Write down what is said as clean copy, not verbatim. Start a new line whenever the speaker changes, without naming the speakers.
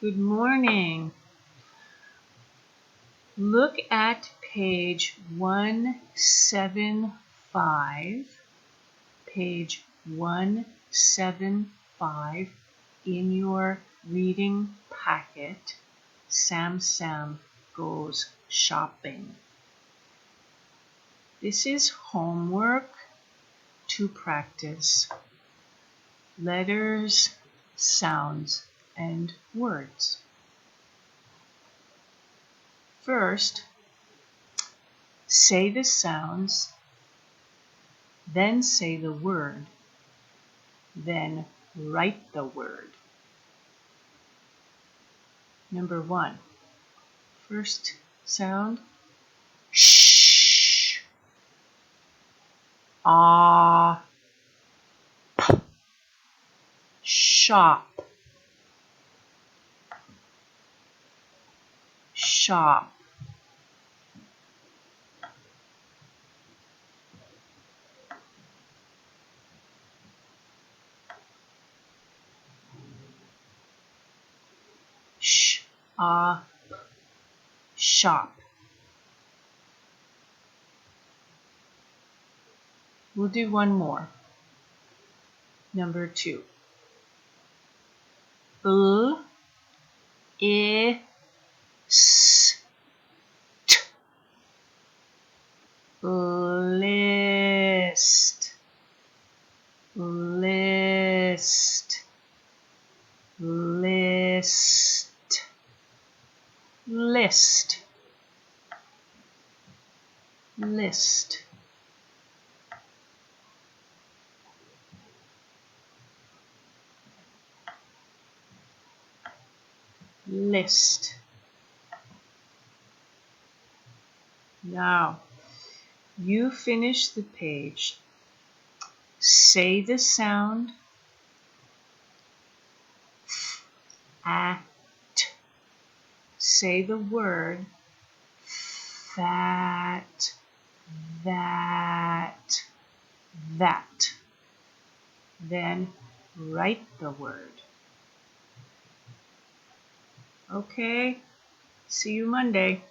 Good morning. Look at page 175, page 175 in your reading packet. Sam Goes Shopping. This is homework to practice letters, sounds, and words. First, say the sounds, then say the word, then write the word. Number 1. First sound, sh, ah, p, shop, shop. Sh, ah, p, shop. We'll do one more. Number 2. L, I, S, T. List, list, list, list, list. List. Now, you finish the page. Say the sound at. Say the word that, that. Then write the word. Okay, see you Monday.